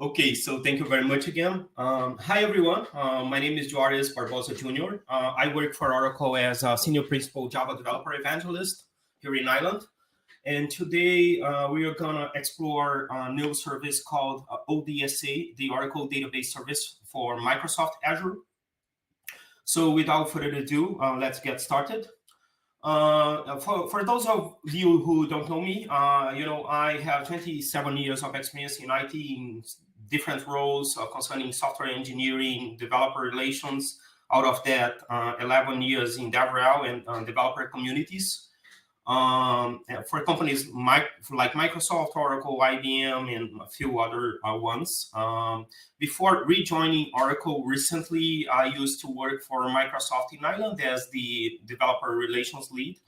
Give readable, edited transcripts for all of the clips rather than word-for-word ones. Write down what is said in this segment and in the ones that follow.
Okay, so thank you very much again. Hi, everyone. My name is Juarez Barbosa Jr. I work for Oracle as a Senior Principal Java Developer Evangelist here in Ireland. And today we are going to explore a new service called ODSA, the Oracle Database Service for Microsoft Azure. So without further ado, let's get started. For those of you who don't know me, I have 27 years of experience in IT in different roles concerning software engineering, developer relations. Out of that, 11 years in DevRel and developer communities. For companies like Microsoft, Oracle, IBM, and a few other ones. Before rejoining Oracle recently, I used to work for Microsoft in Ireland as the developer relations lead,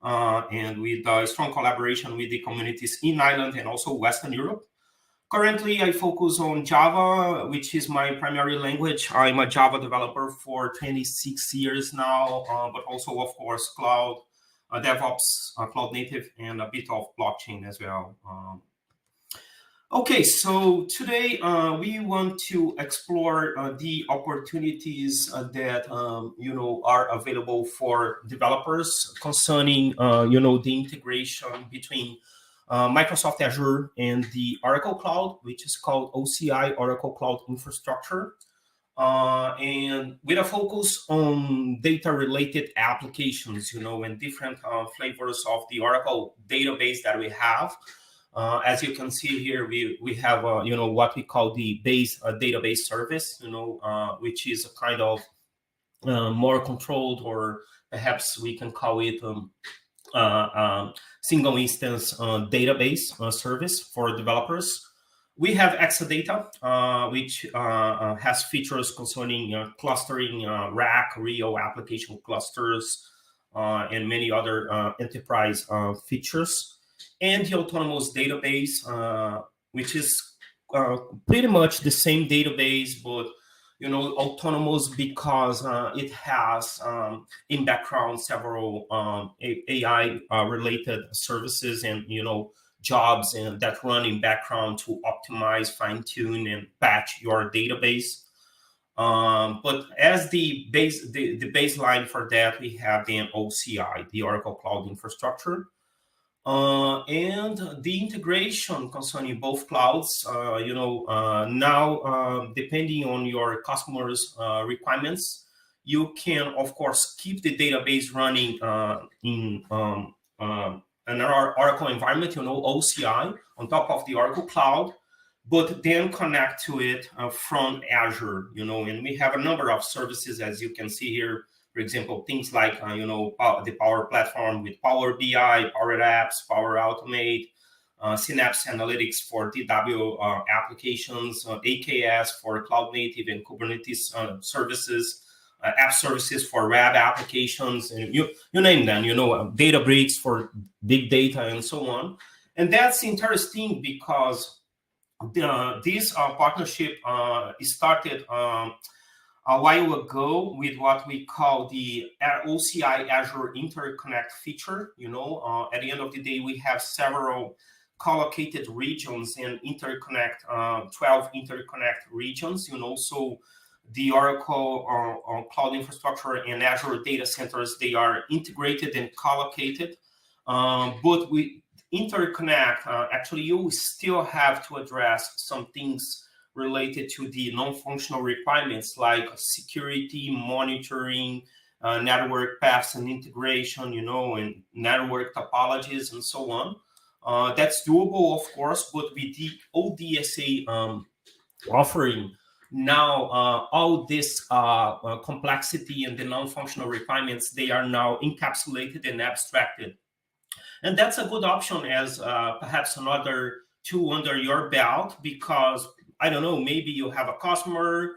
and with strong collaboration with the communities in Ireland and also Western Europe. Currently, I focus on Java, which is my primary language. I'm a Java developer for 26 years now, but also, of course, cloud, DevOps, cloud native, and a bit of blockchain as well. Okay, so today we want to explore the opportunities that are available for developers concerning the integration between Microsoft Azure and the Oracle Cloud, which is called OCI, Oracle Cloud Infrastructure. And with a focus on data-related applications, and different flavors of the Oracle database that we have. As you can see here, we have what we call the base database service, which is a kind of more controlled, or perhaps we can call it single instance database service for developers. We have Exadata, which has features concerning clustering, rack, real application clusters, and many other enterprise features. And the Autonomous database, which is pretty much the same database, but autonomous because it has in background several AI related services and jobs and that run in background to optimize, fine-tune, and patch your database. But as the baseline for that, we have the OCI, the Oracle Cloud Infrastructure. And the integration concerning both clouds, now depending on your customers' requirements, you can, of course, keep the database running in an Oracle environment, OCI, on top of the Oracle Cloud, but then connect to it from Azure, and we have a number of services, as you can see here. For example, things like, the Power Platform with Power BI, Power Apps, Power Automate, Synapse Analytics for DW applications, AKS for cloud native and Kubernetes services, app services for web applications, and you name them, Databricks for big data and so on. And that's interesting because this partnership started a while ago with what we call the OCI Azure Interconnect feature. At the end of the day, we have several collocated regions and 12 interconnect regions, so the Oracle Cloud Infrastructure and Azure data centers, they are integrated and collocated. But we interconnect, actually, you still have to address some things related to the non-functional requirements like security, monitoring, network paths and integration, and network topologies and so on. That's doable, of course, but with the ODSA offering, now all this complexity and the non-functional requirements, they are now encapsulated and abstracted. And that's a good option as perhaps another tool under your belt, because I don't know, maybe you have a customer,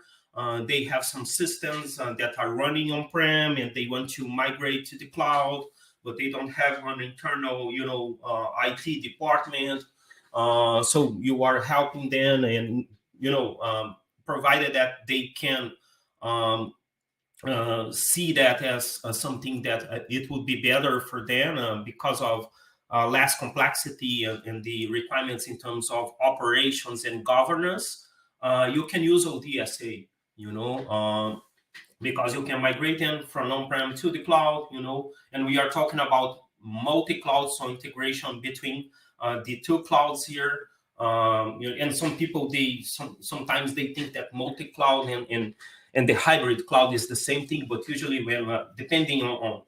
they have some systems that are running on-prem and they want to migrate to the cloud, but they don't have an internal, IT department. So you are helping them, and, provided that they can see that as something that it would be better for them because of less complexity and the requirements in terms of operations and governance. you can use ODSA, because you can migrate them from on-prem to the cloud, and we are talking about multi-cloud, so integration between the two clouds here. And some people, sometimes they think that multi-cloud and the hybrid cloud is the same thing, but usually when depending on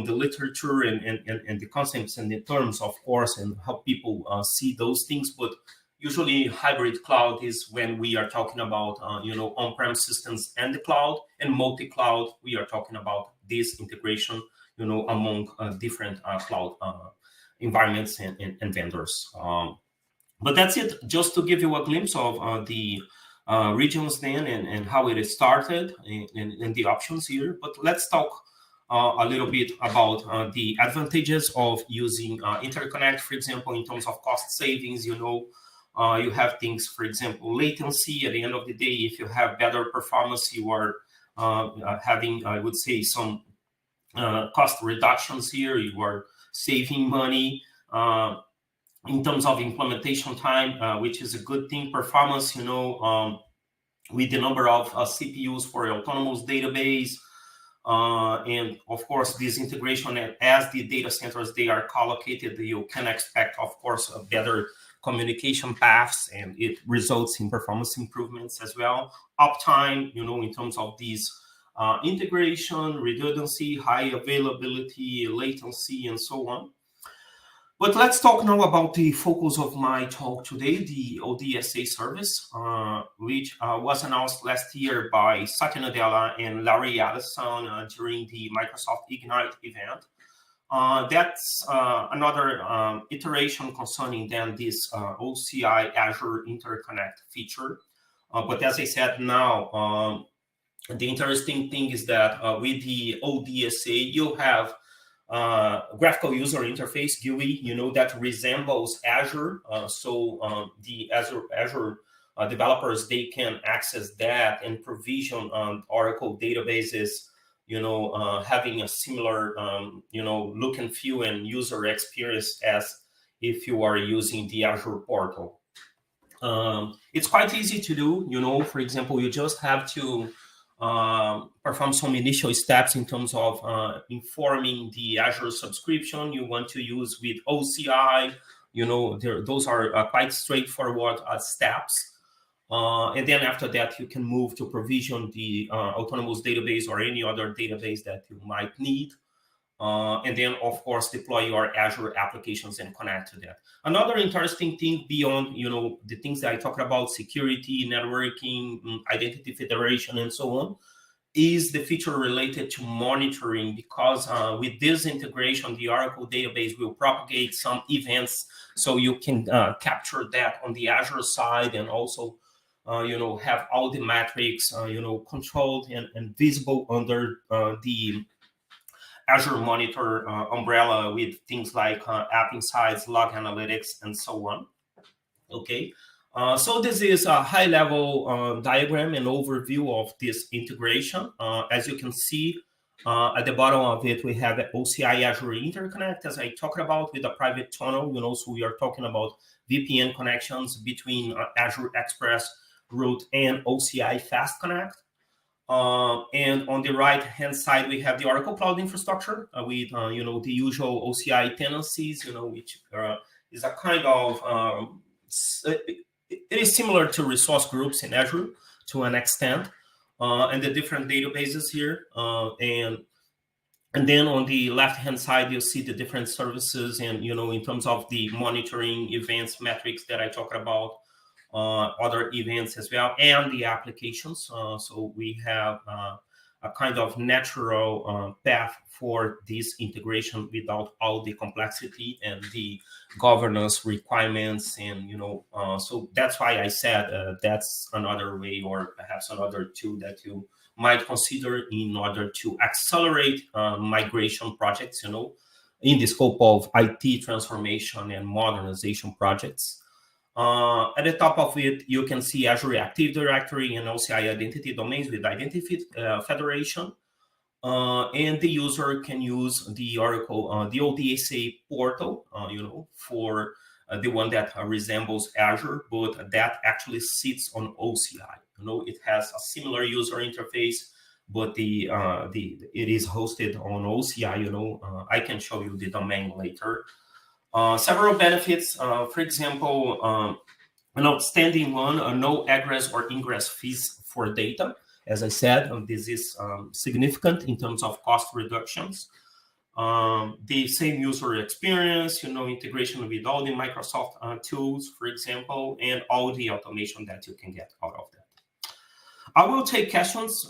the literature and the concepts and the terms, of course, and how people see those things, but usually hybrid cloud is when we are talking about on-prem systems and the cloud, and multi-cloud we are talking about this integration among different cloud environments and vendors. But that's it, just to give you a glimpse of the regions then and how it started and the options here. But let's talk a little bit about the advantages of using interconnect, for example, in terms of cost savings. You have things, for example, latency. At the end of the day, if you have better performance, you are having, I would say, some cost reductions here. You are saving money in terms of implementation time, which is a good thing. Performance, with the number of CPUs for autonomous database, and of course, this integration, as the data centers they are collocated, you can expect, of course, a better communication paths, and it results in performance improvements as well. Uptime, in terms of these integration, redundancy, high availability, latency, and so on. But let's talk now about the focus of my talk today, the ODSA service, which was announced last year by Satya Nadella and Larry Ellison during the Microsoft Ignite event. That's another iteration concerning then this OCI Azure Interconnect feature. But as I said now, the interesting thing is that with the ODSA, you have graphical user interface, GUI, that resembles Azure. So the Azure developers, they can access that and provision Oracle databases, having a similar, look and feel and user experience as if you are using the Azure Portal. It's quite easy to do, for example, you just have to perform some initial steps in terms of informing the Azure subscription you want to use with OCI. Those are quite straightforward steps. And then after that, you can move to provision the autonomous database or any other database that you might need. And then, of course, deploy your Azure applications and connect to that. Another interesting thing beyond, the things that I talked about, security, networking, identity federation, and so on, is the feature related to monitoring, because with this integration, the Oracle database will propagate some events, so you can capture that on the Azure side, and also have all the metrics, controlled and visible under the Azure Monitor umbrella, with things like App Insights, Log Analytics, and so on. Okay, so this is a high-level diagram and overview of this integration. As you can see, at the bottom of it, we have OCI Azure Interconnect, as I talked about, with a private tunnel. So we are talking about VPN connections between Azure Express Route and OCI Fast Connect. And on the right-hand side, we have the Oracle Cloud Infrastructure with, the usual OCI tenancies, which is a kind of, it is similar to resource groups in Azure to an extent, and the different databases here. And then on the left-hand side, you'll see the different services and, in terms of the monitoring events, metrics that I talked about, other events as well, and the applications. So we have a kind of natural path for this integration without all the complexity and the governance requirements. And, so that's why I said that's another way, or perhaps another tool that you might consider in order to accelerate migration projects, in the scope of IT transformation and modernization projects. At the top of it, you can see Azure Active Directory and OCI identity domains with identity federation. And the user can use the Oracle, the ODSA portal, for the one that resembles Azure, but that actually sits on OCI. It has a similar user interface, but it is hosted on OCI. I can show you the domain later. Several benefits, for example, an outstanding one, no egress or ingress fees for data. As I said, this is significant in terms of cost reductions. The same user experience, integration with all the Microsoft tools, for example, and all the automation that you can get out of that. I will take questions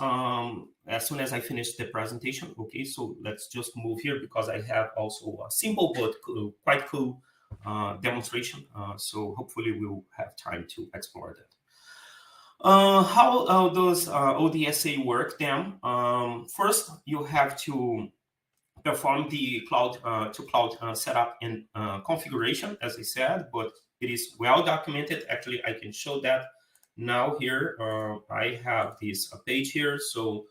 as soon as I finish the presentation. Okay, so let's just move here because I have also a simple but quite cool demonstration. So hopefully we'll have time to explore that. How does ODSA work then? First, you have to perform the cloud-to-cloud setup and configuration, as I said, but it is well documented. Actually, I can show that now here. I have this page here, so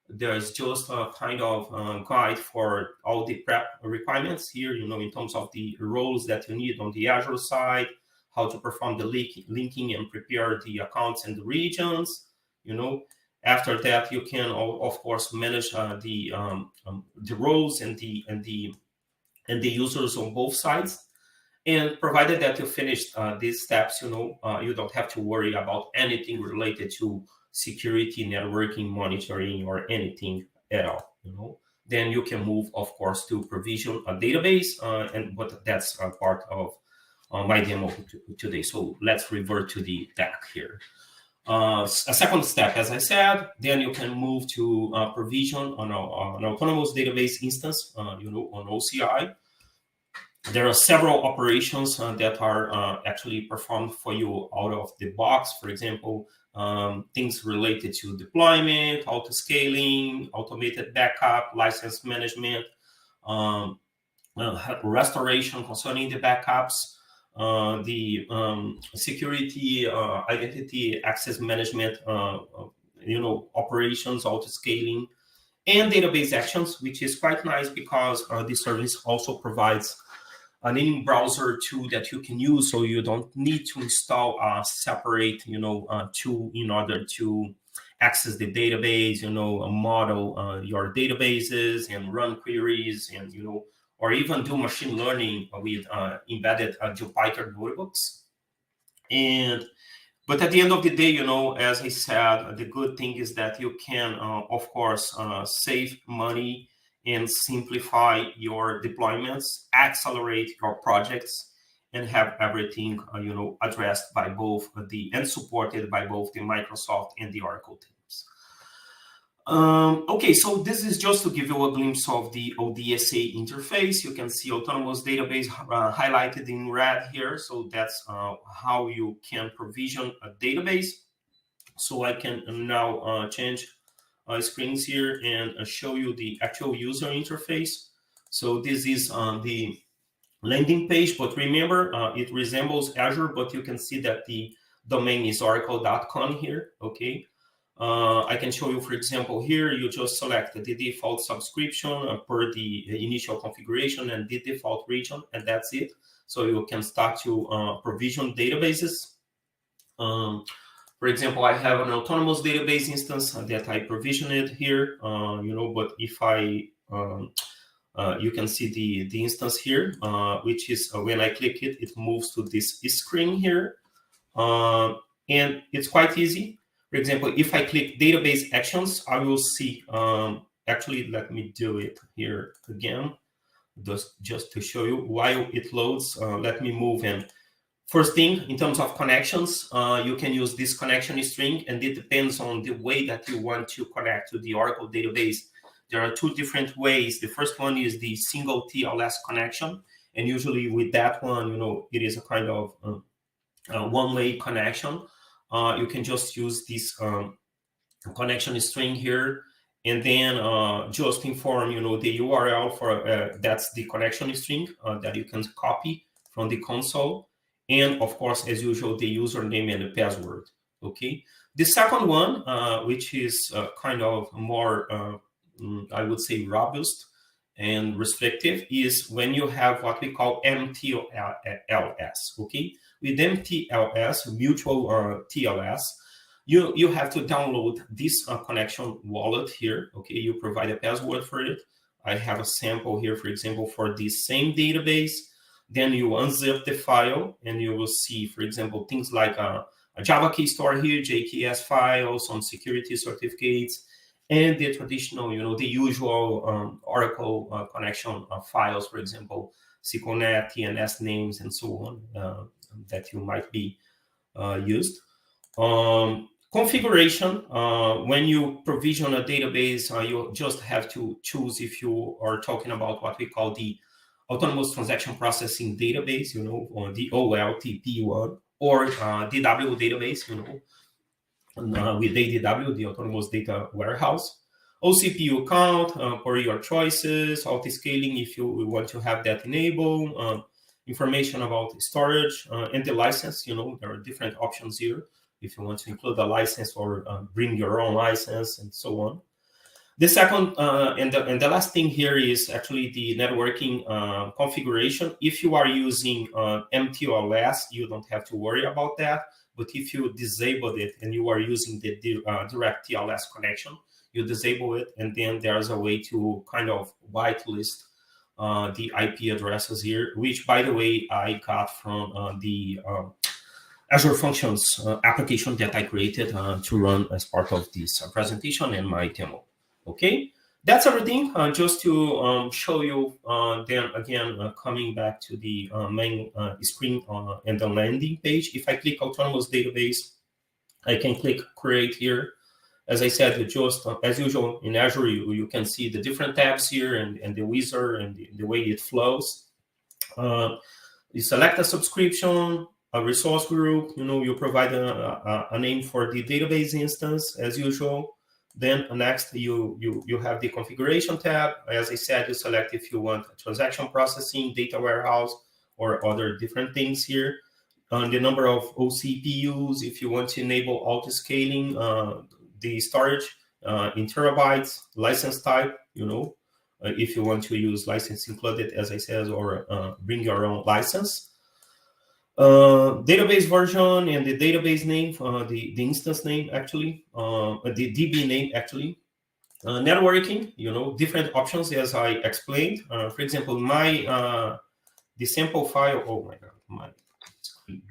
there's just a kind of guide for all the prep requirements here, in terms of the roles that you need on the Azure side, how to perform the linking and prepare the accounts and the regions, After that, you can, of course, manage the roles and the users on both sides. And provided that you finish these steps, you don't have to worry about anything related to security, networking, monitoring, or anything at all. Then you can move, of course, to provision a database, but that's a part of my demo today. So let's revert to the deck here. A second step, as I said, then you can move to provision on an autonomous database instance, on OCI. There are several operations that are actually performed for you out of the box. For example, things related to deployment, auto-scaling, automated backup, license management, restoration concerning the backups, the security, identity, access management, operations, auto-scaling, and database actions, which is quite nice because the service also provides an in-browser tool that you can use, so you don't need to install a separate, tool in order to access the database, model your databases and run queries, and or even do machine learning with embedded Jupyter notebooks. But at the end of the day, as I said, the good thing is that you can, of course, save money and simplify your deployments, accelerate your projects, and have everything, addressed by both and supported by both the Microsoft and the Oracle teams. Okay, so this is just to give you a glimpse of the ODSA interface. You can see autonomous database highlighted in red here. So that's how you can provision a database. So I can now change screens here and show you the actual user interface. So this is the landing page, but remember, it resembles Azure, but you can see that the domain is oracle.com here, okay? I can show you, for example, here, you just select the default subscription per the initial configuration and the default region, and that's it. So you can start to provision databases. For example, I have an autonomous database instance that I provisioned here, but if I, you can see the instance here, which is when I click it, it moves to this screen here. And it's quite easy. For example, if I click database actions, I will see, actually, let me do it here again, just to show you while it loads. Let me move in. First thing, in terms of connections, you can use this connection string, and it depends on the way that you want to connect to the Oracle database. There are two different ways. The first one is the single TLS connection, and usually with that one, it is a kind of one-way connection. You can just use this connection string here, and then just inform, the URL for that's the connection string that you can copy from the console. And of course, as usual, the username and the password, okay? The second one, which is kind of more, I would say, robust, and restrictive is when you have what we call MTLS, okay? With MTLS, mutual TLS, you have to download this connection wallet here, okay? You provide a password for it. I have a sample here, for example, for this same database. Then you unzip the file and you will see, for example, things like a Java key store here, JKS files, some security certificates, and the traditional, the usual Oracle connection files, for example, SQLnet, TNS names, and so on, that you might be used. Configuration, when you provision a database, you just have to choose if you are talking about what we call the Autonomous Transaction Processing Database, or the OLTP one, or DW database, with ADW, the Autonomous Data Warehouse. OCPU count for your choices, auto-scaling if you want to have that enabled, information about storage, and the license. There are different options here if you want to include a license or bring your own license and so on. The second and the last thing here is actually the networking configuration. If you are using MTLS, you don't have to worry about that. But if you disable it and you are using the direct TLS connection, you disable it, and then there's a way to kind of whitelist the IP addresses here, which, by the way, I got from the Azure Functions application that I created to run as part of this presentation and my demo. Okay, that's everything. Just to show you, then again, coming back to the main screen and the landing page. If I click Autonomous Database, I can click Create here. As I said, just as usual in Azure, you can see the different tabs here and the wizard and the way it flows. You select a subscription, a resource group. You provide a name for the database instance as usual. Then next, you have the configuration tab. As I said, you select if you want transaction processing, data warehouse, or other different things here. The number of OCPUs, if you want to enable auto-scaling, the storage in terabytes, license type, if you want to use license included, as I said, or bring your own license. Database version and the database name, the instance name actually, the DB name actually. Networking, different options as I explained. For example, the sample file. Oh my God, my screen.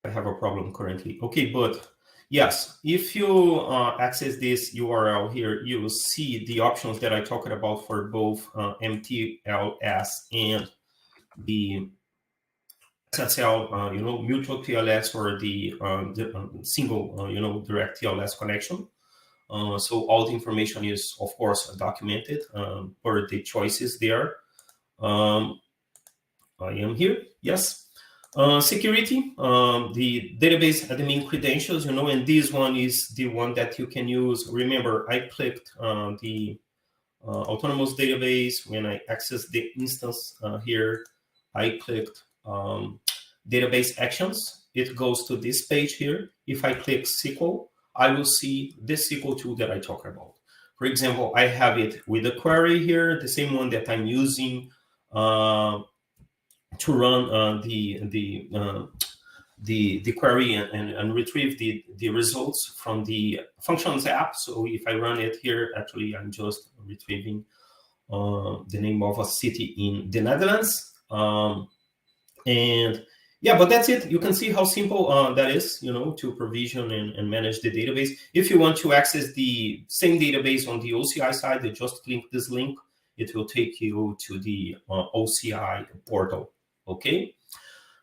I have a problem currently. Okay, but yes, if you access this URL here, you will see the options that I talked about for both MTLS and the SSL, mutual TLS or the single, direct TLS connection. So all the information is, of course, documented for the choices there. I am here. Yes. Security, the database admin credentials, and this one is the one that you can use. Remember, I clicked the autonomous database. When I access the instance here, I clicked database actions. It goes to this page here. If I click SQL, I will see this SQL tool that I talked about. For example, I have it with a query here, the same one that I'm using to run the query and retrieve the results from the Functions app. So if I run it here, actually, I'm just retrieving the name of a city in the Netherlands. And yeah, but that's it. You can see how simple that is, to provision and manage the database. If you want to access the same database on the OCI side, you just click this link. It will take you to the OCI portal. Okay.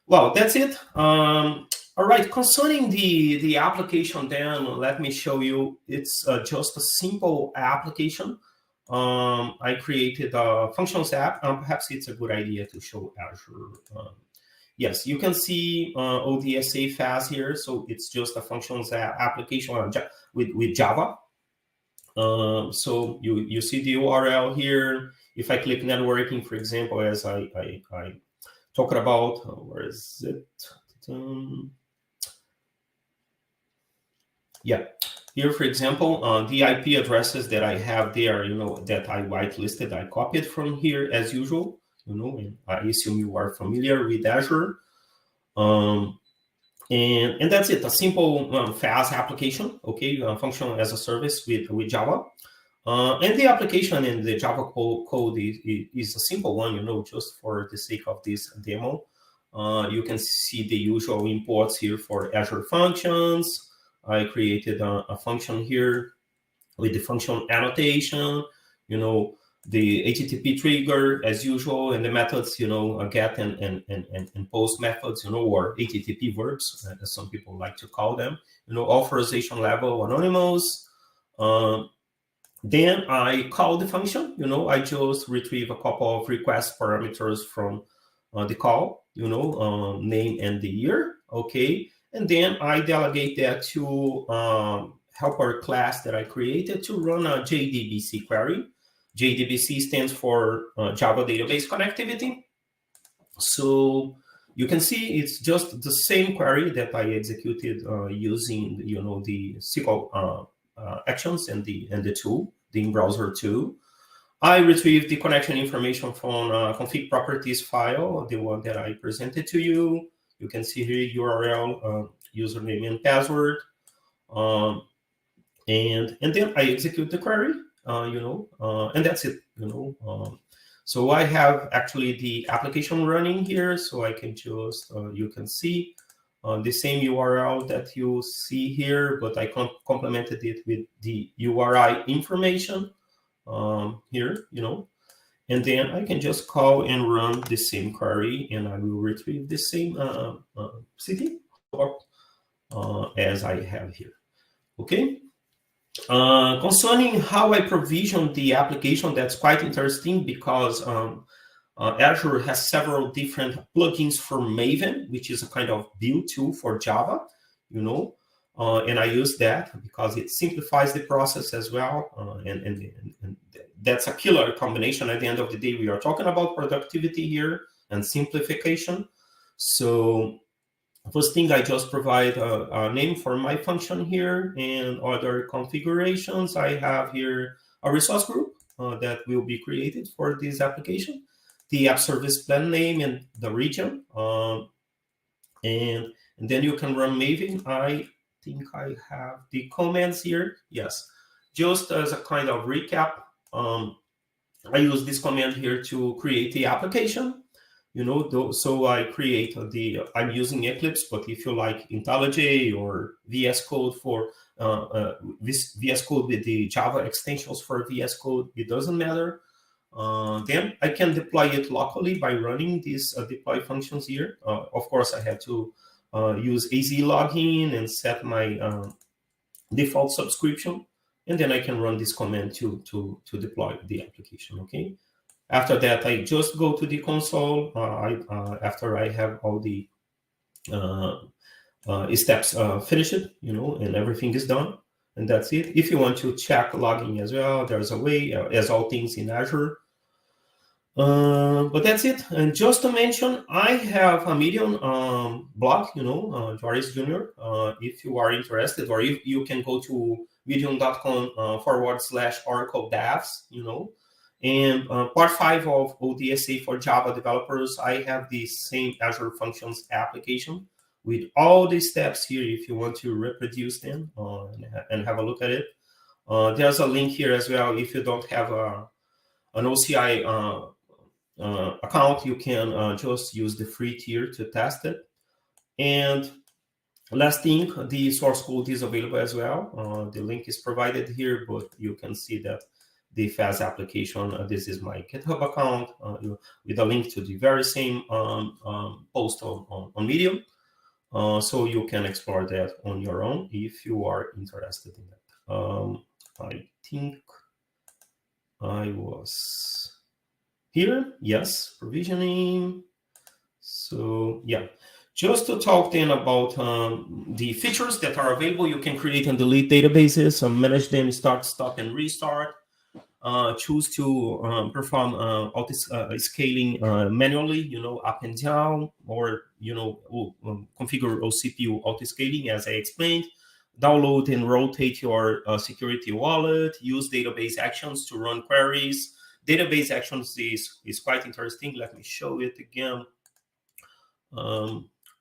Well, that's it. All right. Concerning the application, then let me show you. It's just a simple application. I created a Functions app. Perhaps it's a good idea to show Azure. Yes, you can see ODSA fast here. So it's just a Functions application with Java. So you see the URL here. If I click networking, for example, as I talked about, where is it? Yeah. Here, for example, the IP addresses that I have there, that I whitelisted, I copied from here as usual, and I assume you are familiar with Azure. And that's it, a simple FAS application, okay, function as a service with Java. And the application in the Java code is a simple one, just for the sake of this demo. You can see the usual imports here for Azure Functions. I created a function here with the function annotation, the HTTP trigger as usual, and the methods, get and post methods, or HTTP verbs, as some people like to call them, authorization level anonymous. Then I call the function, I just retrieve a couple of request parameters from the call, name and the year, okay? And then I delegate that to helper class that I created to run a JDBC query. JDBC stands for Java Database Connectivity. So you can see it's just the same query that I executed using, the SQL actions and the tool, the in-browser tool. I retrieved the connection information from config properties file, the one that I presented to you. You can see here URL, username and password, and then I execute the query, and that's it, So I have actually the application running here, so I can just, you can see the same URL that you see here, but I complemented it with the URI information here, and then I can just call and run the same query, and I will retrieve the same city as I have here. Okay. Concerning how I provision the application, that's quite interesting because Azure has several different plugins for Maven, which is a kind of build tool for Java, and I use that because it simplifies the process as well, and that's a killer combination. At the end of the day, we are talking about productivity here and simplification. So first thing, I just provide a name for my function here, and other configurations. I have here a resource group that will be created for this application, the app service plan name and the region, and then you can run Maven. I think I have the commands here. Yes, just as a kind of recap, I use this command here to create the application. So I create I'm using Eclipse, but if you like IntelliJ or VS Code for VS Code with the Java extensions for VS Code, it doesn't matter. Then I can deploy it locally by running these deploy functions here. Of course, I have to use AZ login and set my default subscription, and then I can run this command to deploy the application. Okay. After that, I just go to the console. After I have all the steps finished, and everything is done, and that's it. If you want to check logging as well, there's a way, as all things in Azure. But that's it. And just to mention, I have a Medium blog, Juarez Jr. If you are interested, or if you can go to medium.com/Oracle DBs, And part 5 of ODSA for Java developers, I have the same Azure Functions application with all the steps here if you want to reproduce them and have a look at it. There's a link here as well. If you don't have an OCI account, you can just use the free tier to test it. And last thing, the source code is available as well. The link is provided here, but you can see that the FAS application, this is my GitHub account with a link to the very same post on Medium. So you can explore that on your own if you are interested in that. I think I was here. Yes, provisioning. So yeah, just to talk then about the features that are available. You can create and delete databases, manage them, start, stop, and restart. Choose to perform auto-scaling manually, up and down, or, configure CPU auto-scaling as I explained. download and rotate your security wallet, use database actions to run queries. Database actions is quite interesting. Let me show it again.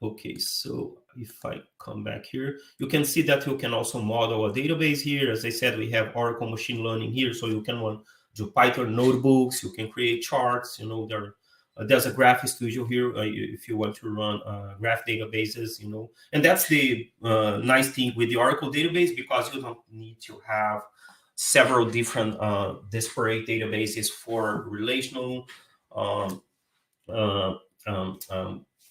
Okay, so if I come back here, you can see that you can also model a database here. As I said, we have Oracle machine learning here, so you can do Python notebooks, you can create charts, there's a graph studio here if you want to run graph databases, and that's the nice thing with the Oracle database, because you don't need to have several different disparate databases for relational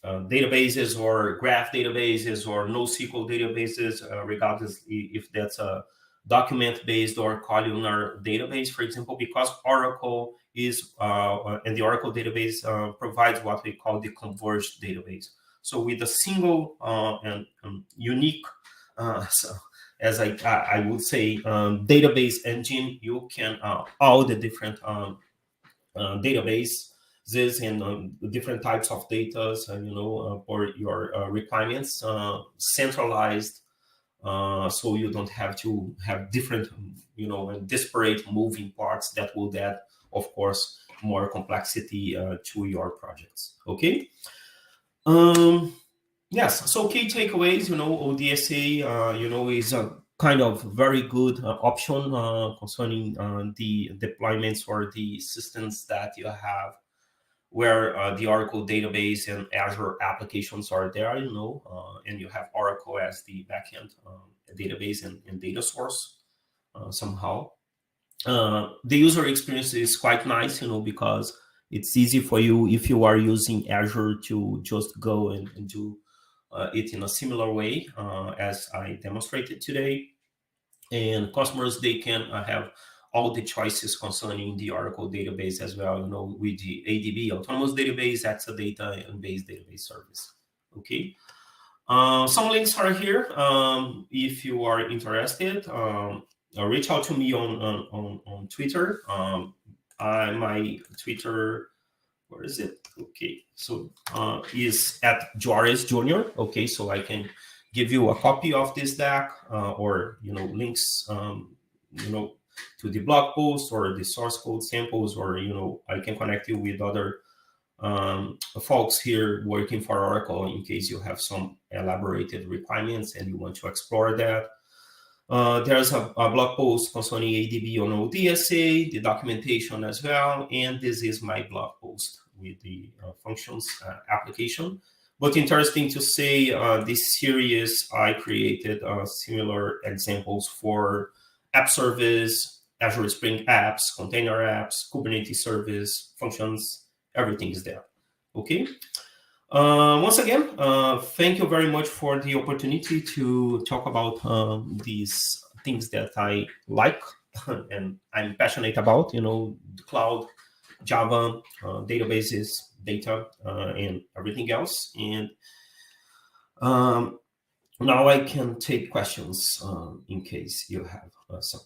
databases or graph databases or NoSQL databases, regardless if that's a document-based or columnar database, for example, because Oracle is, and the Oracle database provides what we call the converged database. So with a single and unique, so as I would say, database engine, you can all the different databases and different types of data, for your requirements, centralized, so you don't have to have different, and disparate moving parts that will add, of course, more complexity to your projects. Okay. Yes. So key takeaways. ODSA, is a kind of very good option concerning the deployments or the systems that you have, where the Oracle database and Azure applications are there, and you have Oracle as the backend database and data source somehow. The user experience is quite nice, because it's easy for you, if you are using Azure, to just go and do it in a similar way as I demonstrated today. And customers, they can have all the choices concerning the Oracle database as well, with the ADB, Autonomous Database, Exadata, and Base Database Service. Okay. Some links are here. If you are interested, reach out to me on Twitter. My Twitter, where is it? Okay, so is at Juarez Jr. Okay, so I can give you a copy of this deck or links to the blog post or the source code samples, or I can connect you with other folks here working for Oracle in case you have some elaborated requirements and you want to explore that. There's a blog post concerning ADB on ODSA, the documentation as well, and this is my blog post with the functions application. But interesting to say, this series I created similar examples for App Service, Azure Spring Apps, Container Apps, Kubernetes Service, Functions, everything is there. Okay. Once again, thank you very much for the opportunity to talk about these things that I like and I'm passionate about, the cloud, Java, databases, data, and everything else. And now I can take questions in case you have some.